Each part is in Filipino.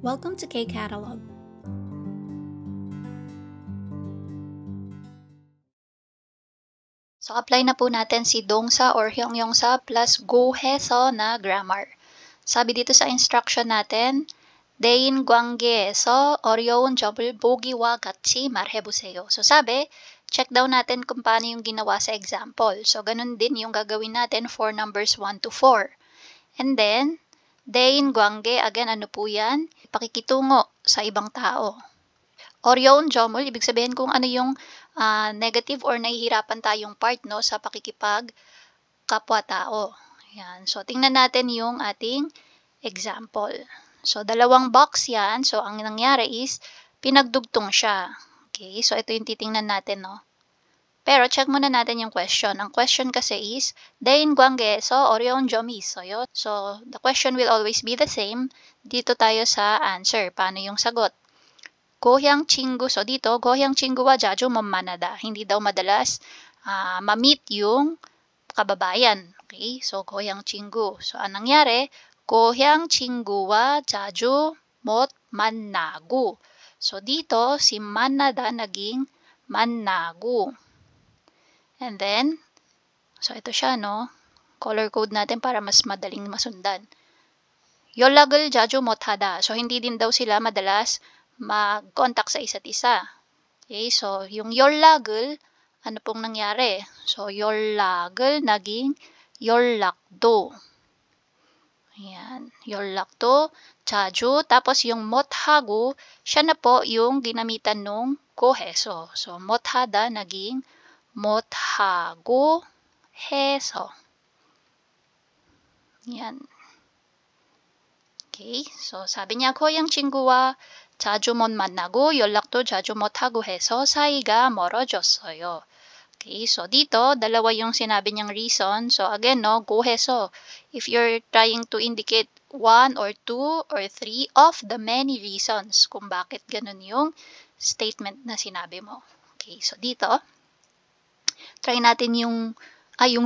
Welcome to K-Catalog. So, apply na po natin si dongsa or hyongyongsa plus goheso na grammar. Sabi dito sa instruction natin, 대인 관계에서 어려운 점을 보기와 같이 말해보세요. So, sabi, check daw natin kung paano yung ginawa sa example. So, ganun din yung gagawin natin for numbers 1 to 4. And then, 대인 관계, again, ano po yan? Pakikitungo sa ibang tao. Oryon jomol, ibig sabihin kung ano yung negative or nahihirapan tayong part no, sa pakikipag kapwa-tao. Yan. So, tingnan natin yung ating example. So, dalawang box yan. So, ang nangyari is, pinagdugtong siya. Okay, so ito yung titingnan natin, no. Pero, check muna natin yung question. Ang question kasi is, 대인 관계에서 어려운 점이 있어요. So, the question will always be the same. Dito tayo sa answer. Paano yung sagot? 고향 친구. So dito, 고향 친구와 자주 만나다. Hindi daw madalas ma-meet yung kababayan. Okay? So 고향 친구. So anong nangyari? 고향 친구와 자주 못 만나고. So dito, si 만나다 naging 만나고. And then, so ito siya, no? Color code natin para mas madaling masundan. 연락을 자주 못하다. So hindi din daw sila madalas mag-contact sa isa't isa. Okay, so yung 연락을, ano pong nangyari? So 연락을 naging 연락도. Ayan, 연락도, 자주, tapos yung 못하고, siya na po yung ginamitan nung 고해서. So 못하다 naging 못하고 해서. Yan. Okay, so sabi niya, 고향 친구와 자주 못 만나고 연락도 자주 못하고 해서 사이가 멀어졌어요. Okay, so dito, dalawa yung sinabi niyang reason. So again, no, 고해서. If you're trying to indicate one or two or three of the many reasons kung bakit ganun yung statement na sinabi mo. Okay, so dito, try natin yung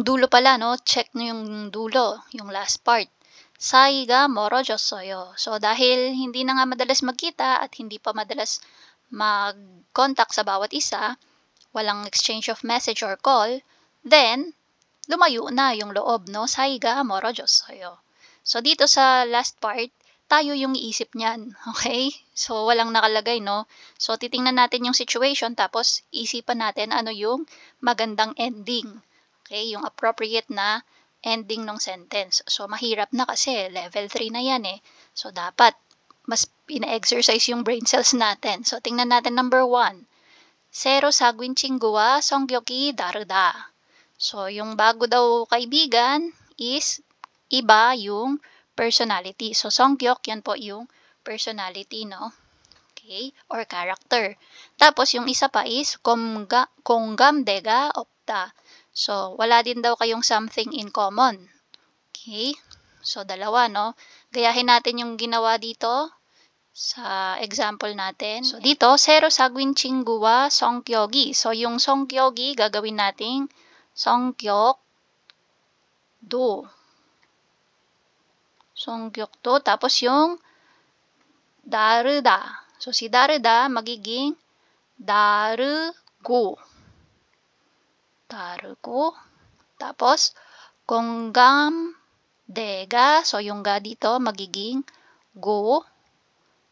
dulo pala, no? Check nyo yung dulo, yung last part. 사이가 멀어졌어요. So, dahil hindi na nga madalas magkita at hindi pa madalas mag-contact sa bawat isa, walang exchange of message or call, then, lumayo na yung loob, no? 사이가 멀어졌어요. So, dito sa last part, tayo yung iisip niyan. Okay? So, walang nakalagay, no? So, titingnan natin yung situation, tapos isipan natin ano yung magandang ending. Okay? Yung appropriate na ending ng sentence. So, mahirap na kasi level 3 na yan eh. So, dapat mas ina-exercise yung brain cells natin. So, tingnan natin number 1. 새로 사귄 친구와 성격이 다르다. So, yung bago daw kaibigan is iba yung personality. So, 성격, yan po yung personality, no? Okay? Or character. Tapos, yung isa pa is 공감대가 없다. So, wala din daw kayong something in common. Okay? So, dalawa, no? Gayahin natin yung ginawa dito sa example natin. So, dito, 새로 사귄 친구와 성격이. So, yung 성격이 gagawin nating 성격도. 성격도. Tapos yung 다르다. So, si 다르다 magiging 다르고. 다르고. Tapos, 공감대가, so yung ga dito, magiging go.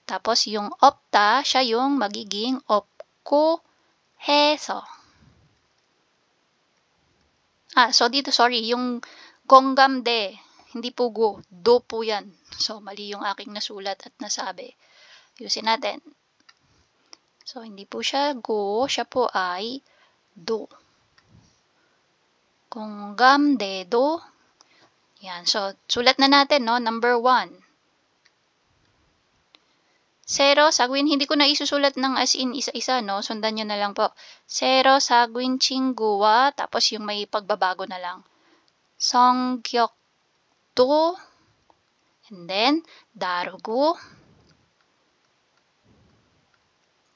Tapos, yung opta, siya yung magiging opko 해서. So dito, sorry, yung 공감대, hindi po go, do po yan. So, mali yung aking nasulat at nasabi. Ayusin natin. So, hindi po siya go, siya po ay do. 공감대도. Yan. So, sulat na natin, no? Number 1. 새로 사귄, hindi ko na isusulat ng as in isa-isa, no? Sundan nyo na lang po. 새로 사귄 친구와, tapos yung may pagbabago na lang. 성격도, and then, 다르고.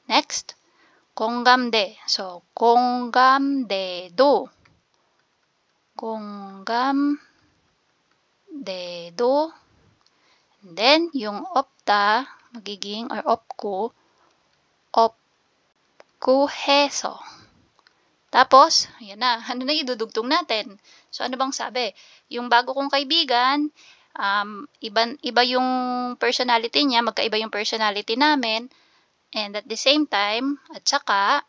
Next, 공감대. So, 공감대도. 공감대도. And then, yung opta, magiging, or opkuheso. Tapos, ayan na, ano na idudugtong natin? So, ano bang sabi? Yung bago kong kaibigan, iba yung personality niya, magkaiba yung personality namin, and at the same time, at saka,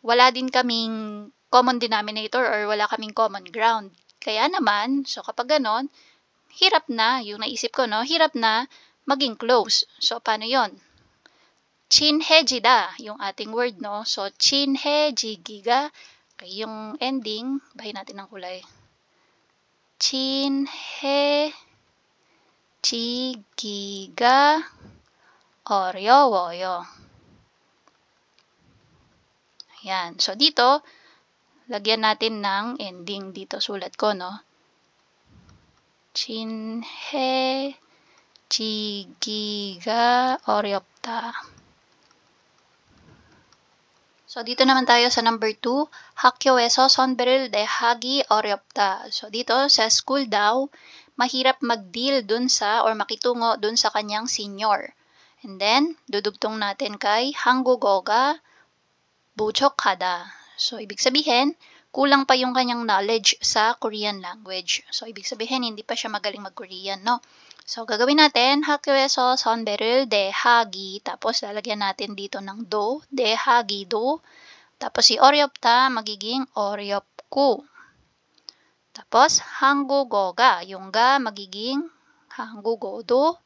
wala din kaming common denominator or wala kaming common ground. Kaya naman, so kapag ganon, hirap na, yung naisip ko, no, hirap na maging close. So, paano yon? Chinhejida, yung ating word, no? So, chinhejigiga, okay, yung ending, bahin natin ng kulay. Chinhejigiga 어려워요. Ayan. So, dito, lagyan natin ng ending. Dito, sulat ko, no? 친해지기가 어렵다. So, dito naman tayo sa number 2. 학교에서 선배를 대하기 어렵다. So, dito sa school daw, mahirap mag-deal dun sa or makitungo dun sa kanyang senior. And then, dudugtong natin kay 한국어가 부족하다. So, ibig sabihin, kulang pa yung kanyang knowledge sa Korean language. So, ibig sabihin, hindi pa siya magaling mag-Korean, no? So, gagawin natin, 학교에서 선배를 대하기. Tapos, lalagyan natin dito ng do, 대하기도. Tapos, si 어렵다, magiging 어렵고. Tapos, 한국어가, yung ga, magiging 한국어도.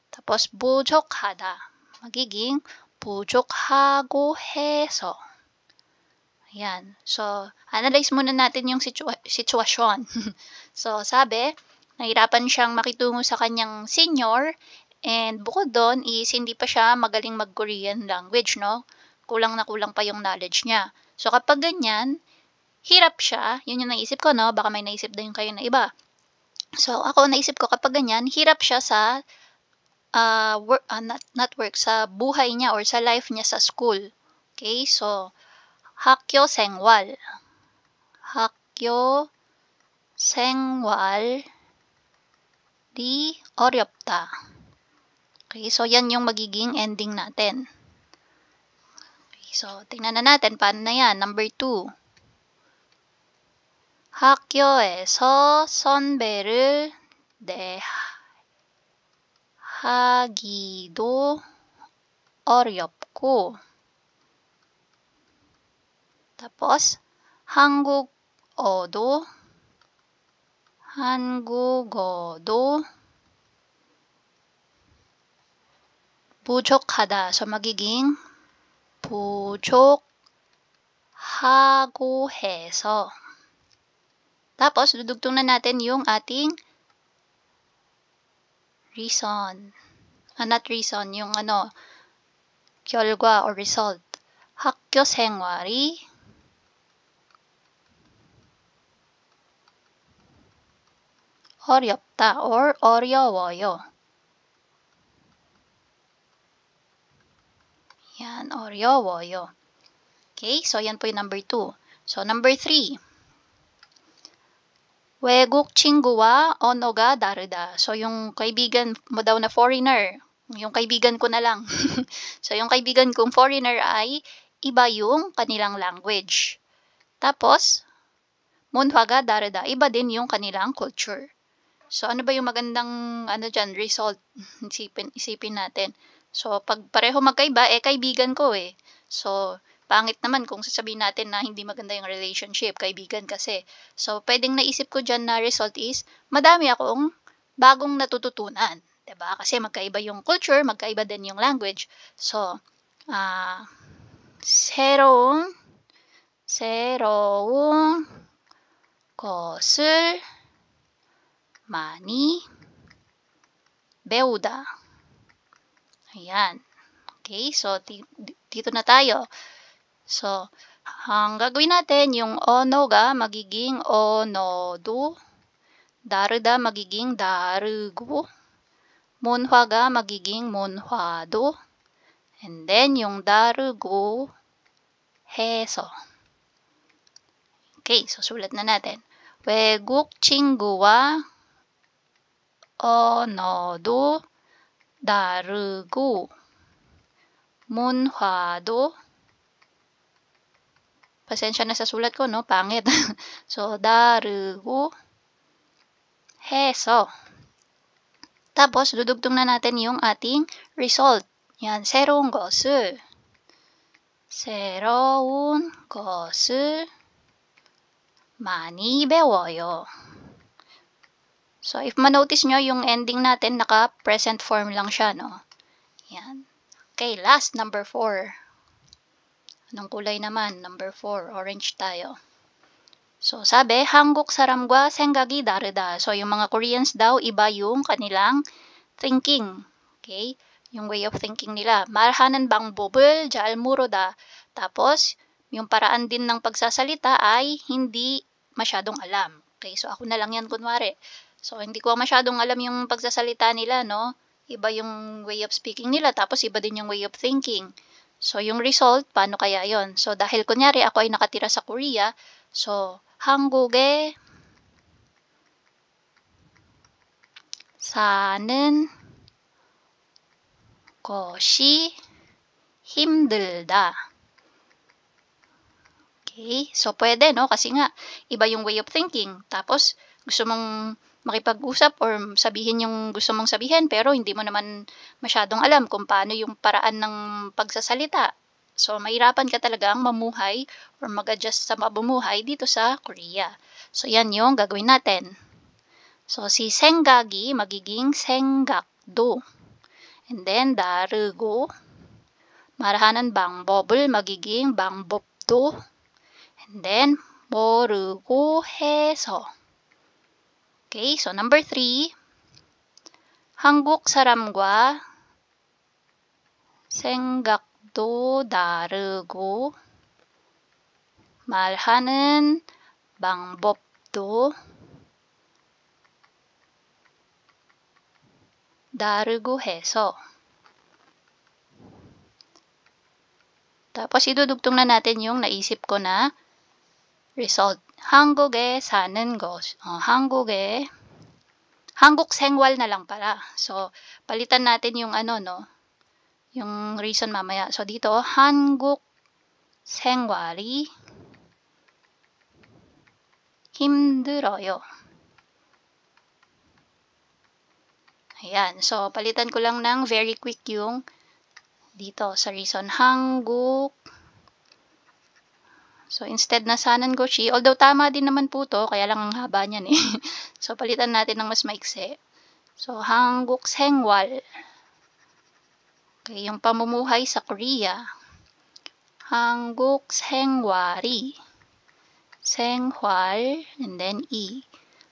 Tapos, 부족하다, magiging 부족하고 해서. Ayan. So, analyze muna natin yung sitwasyon. So, sabi, nahirapan siyang makitungo sa kanyang senior, and bukod doon is hindi pa siya magaling mag-Korean language, no? Kulang na kulang pa yung knowledge niya. So, kapag ganyan, hirap siya, yun yung naisip ko, no? Baka may naisip din kayo na iba. So, ako naisip ko kapag ganyan, hirap siya sa sa buhay niya or sa life niya sa school. Okay? So, 학교 생활. 학교 생활이 어렵다. Okay, so yan yung magiging ending natin. Okay, so tingnan na natin paano na yan. Number 2. 학교에서 선배를 대하기도 어렵고. Tapos, 한국어도 부족하다. So, magiging 부족하고 해서. Tapos, dudugtong na natin yung ating reason. Not reason, yung 결과 or result. 학교 생활이 어렵다 or 어려워요. Yan, 어려워요. Okay, so yan po yung number 2. So, number 3. 외국 친구와 언어가 다르다. So, yung kaibigan mo daw na foreigner, yung kaibigan ko na lang. So, yung kaibigan kong foreigner ay iba yung kanilang language. Tapos, 문화가 다르다. Iba din yung kanilang culture. So, ano ba yung magandang result? Isipin natin. So, pag pareho magkaiba, kaibigan ko eh. So, pangit naman kung sasabihin natin na hindi maganda yung relationship, kaibigan kasi. So, pwedeng naisip ko dyan na result is, madami akong bagong natututunan. Diba? Kasi magkaiba yung culture, magkaiba din yung language. So, 새로운 것을 많이 배우다. Ayan. Okay, so dito na tayo. So, ang gagawin natin, yung 언어가 magiging 언어도, 다르다 magiging 다르고, 문화가 magiging 문화도, and then yung 다르고 해서. Okay, so sulat na natin. 외국 친구와 언어도 다르고 문화도, pasensya na sa sulat ko, no? Pangit. So, 다르고 해서. Tapos, dudugtong na natin yung ating result. Yan, 새로운 것을 많이 배워요. So, if manotice nyo, yung ending natin, naka-present form lang siya, no? Yan. Okay, last, number 4. Anong kulay naman? Number 4, orange tayo. So, sabi, 한국 사람과 생각이 다르다. So, yung mga Koreans daw, iba yung kanilang thinking. Okay? Yung way of thinking nila. 말하는 방법을 잘 모르다. Tapos, yung paraan din ng pagsasalita ay hindi masyadong alam. Okay? So, ako na lang yan kunwari. So, hindi ko masyadong alam yung pagsasalita nila, no? Iba yung way of speaking nila, tapos iba din yung way of thinking. So, yung result, paano kaya yon? So, dahil kunyari ako ay nakatira sa Korea, so, 한국에 사는 것이 힘들다. Okay? So, pwede, no? Kasi nga, iba yung way of thinking. Tapos, gusto mong makipag-usap or sabihin yung gusto mong sabihin, pero hindi mo naman masyadong alam kung paano yung paraan ng pagsasalita. So, mahirapan ka talagang mamuhay or mag-adjust sa mamumuhay dito sa Korea. So, yan yung gagawin natin. So, si 생각이 magiging 생각도. And then, 다르고. 말하는 방법을 magiging 방법도. And then, 모르고 해서. Okay, so number 3. 한국 사람과 생각도 다르고 말하는 방법도 다르고 해서. Tapos idudugtong na natin yung naisip ko na result. 한국에 사는 것. 한국 생활 na lang pala. So, palitan natin yung ano, no? Yung reason mamaya. So, dito, 한국 생활이 힘들어요. Ayan. So, palitan ko lang ng very quick yung dito sa reason. 한국. So, instead na sanan goshi, although tama din naman po to, kaya lang ang haba niyan eh. So, palitan natin ng mas maikse. So, 한국 생활. Okay, yung pamumuhay sa Korea. 한국 생활이. 생활, and then 이.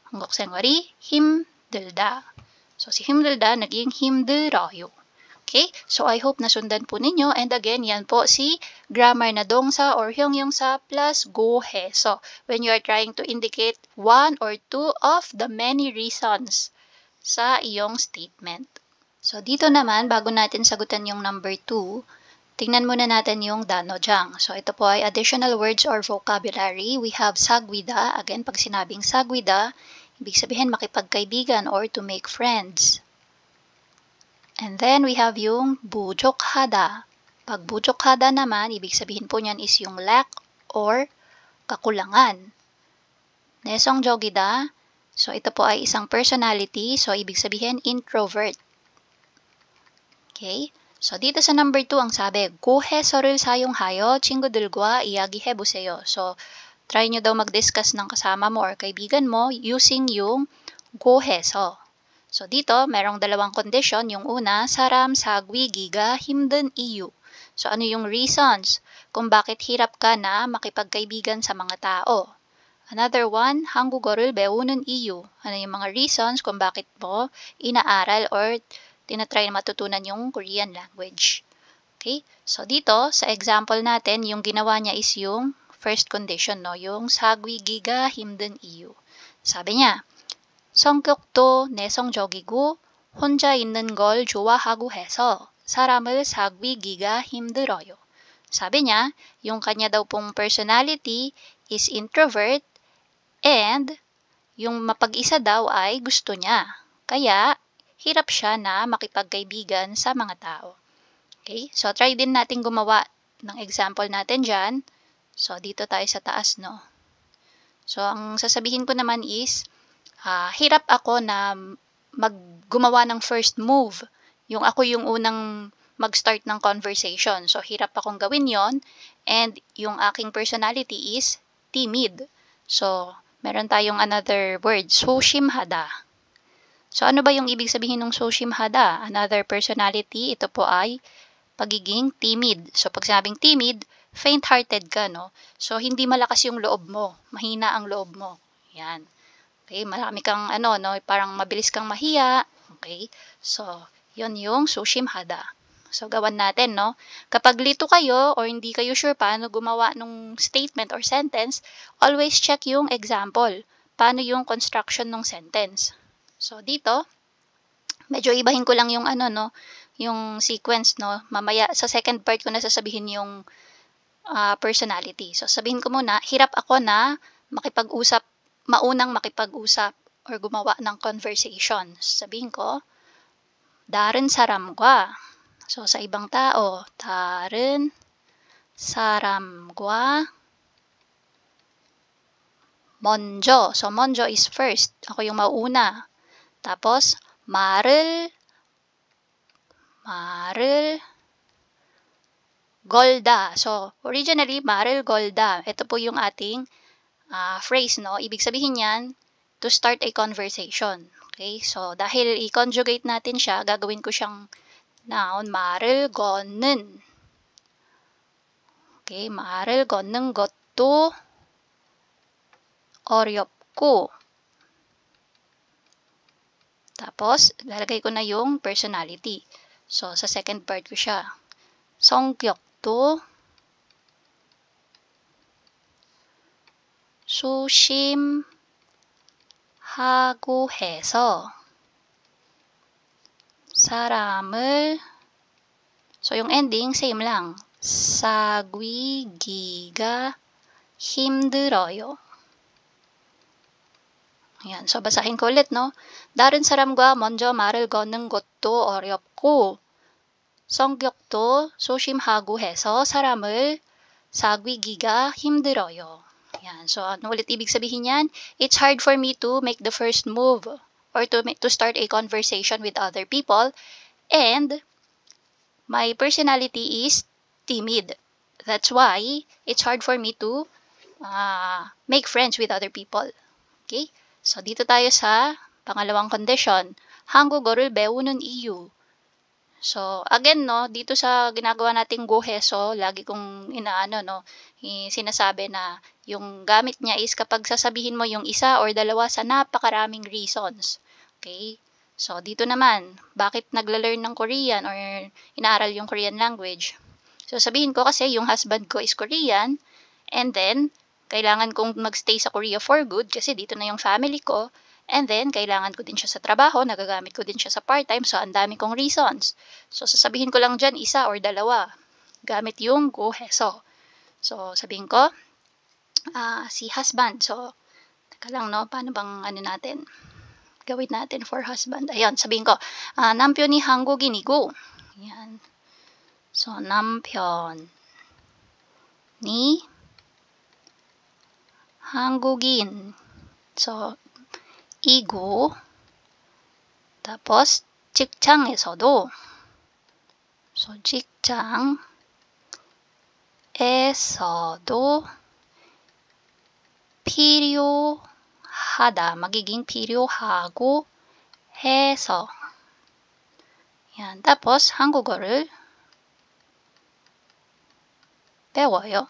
한국 생활이 힘들다. So, si 힘들다 naging 힘들어요. Okay? So, I hope nasundan po ninyo. And again, yan po si grammar na dongsa or hyungyongsa plus gohe. So, when you are trying to indicate one or two of the many reasons sa iyong statement. So, dito naman, bago natin sagutan yung number 2, tingnan muna natin yung danojang. So, ito po ay additional words or vocabulary. We have sagwida. Again, pag sinabing sagwida, ibig sabihin makipagkaibigan or to make friends. And then, we have yung bujokhada. Pag bujokhada naman, ibig sabihin po niyan is yung lack or kakulangan. Nesongjogida, so ito po ay isang personality. So, ibig sabihin introvert. Okay? So, dito sa number 2, ang sabi, 고해서를 사용하여 친구들과 이야기해보세요. So, try nyo daw mag-discuss ng kasama mo or kaibigan mo using yung 고해서. So, dito, merong dalawang condition. Yung una, 사람 사귀기가 힘든 이유. So, ano yung reasons kung bakit hirap ka na makipagkaibigan sa mga tao? Another one, 한국어를 배우는 이유. Ano yung mga reasons kung bakit mo inaaral or tinatry na matutunan yung Korean language. Okay? So, dito, sa example natin, yung ginawa niya is yung first condition, no? Yung 사귀기가 힘든 이유. Sabi niya, 성격도 내성적이고 혼자 있는 걸 좋아하고 해서 사람을 사귀기가 힘들어요. Sabi niya, yung kanya daw pong personality is introvert and yung mapag-isa daw ay gusto niya. Kaya, hirap siya na makipagkaibigan sa mga tao. Okay? So, try din natin gumawa ng example natin dyan. So, dito tayo sa taas, no? So, ang sasabihin ko naman is, hirap ako na gumawa ng first move. Yung ako yung unang mag-start ng conversation. So, hirap akong gawin yon. And yung aking personality is timid. So, meron tayong another word, soshimhada. So, ano ba yung ibig sabihin ng soshimhada? Another personality, ito po ay pagiging timid. So, pag sinabing timid, faint-hearted ka, no? So, hindi malakas yung loob mo. Mahina ang loob mo. Yan. Okay, marami kang no, parang mabilis kang mahiya. Okay? So, yun yung sushimhada. So, gawan natin, no? Kapag lito kayo or hindi kayo sure paano gumawa ng statement or sentence, always check yung example. Paano yung construction ng sentence. So, dito, medyo ibahin ko lang yung yung sequence, no? Mamaya, sa second part ko na sasabihin yung personality. So, sabihin ko muna, hirap ako na maunang makipag-usap or gumawa ng conversation. Sabihin ko, da른 사람과, so sa ibang tao, 다른 사람과 먼저, so 먼저 is first, ako yung mauna. Tapos, 말을 걸다. So, originally, 말을 걸다. Ito po yung ating phrase, no? Ibig sabihin yan, to start a conversation. Okay? So, dahil i-conjugate natin siya, gagawin ko siyang noun, 말을 거는. Okay? 말을 걷는 것도 어렵고. Tapos, lalagay ko na yung personality. So, sa second part ko siya. 성격도 소심하고 해서 사람을, so yung ending same lang, 사귀기가 힘들어요. Ayan, so basahin ko ulit, no? 다른 사람과 먼저 말을 거는 것도 어렵고 성격도 소심하고 해서 사람을 사귀기가 힘들어요. Yan. So, ano ulit ibig sabihin yan? It's hard for me to make the first move or to start a conversation with other people. And my personality is timid. That's why it's hard for me to make friends with other people. Okay? So, dito tayo sa pangalawang condition. 한국어를 배우는 이유. So, again, no, dito sa ginagawa nating goheso, lagi kong sinasabi na yung gamit niya is kapag sasabihin mo yung isa or dalawa sa napakaraming reasons. Okay? So, dito naman, bakit nagla-learn ng Korean or inaaral yung Korean language? So, sabihin ko kasi yung husband ko is Korean and then, kailangan kong magstay sa Korea for good kasi dito na yung family ko. And then, kailangan ko din siya sa trabaho, nagagamit ko din siya sa part-time, so ang dami kong reasons. So, sasabihin ko lang dyan, isa or dalawa, gamit yung goheso. So, sabihin ko, si husband. So, teka lang, no, paano bang natin? Gawin natin for husband. Ayan, sabihin ko, 남편이 한국인이고, ayan. So, 남편이 한국인. So, 이고, tapos 직장에서도, so 직장에서도 필요하다, magiging 필요하고 해서. yan, tapos 한국어를 배워요.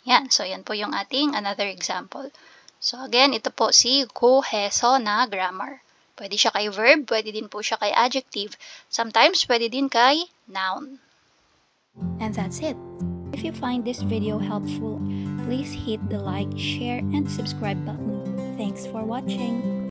Yan. So, yan po yung ating another example. So, again, ito po si goheso na grammar. Pwede siya kay verb, pwede din po siya kay adjective. Sometimes, pwede din kay noun. And that's it. If you find this video helpful, please hit the like, share, and subscribe button. Thanks for watching.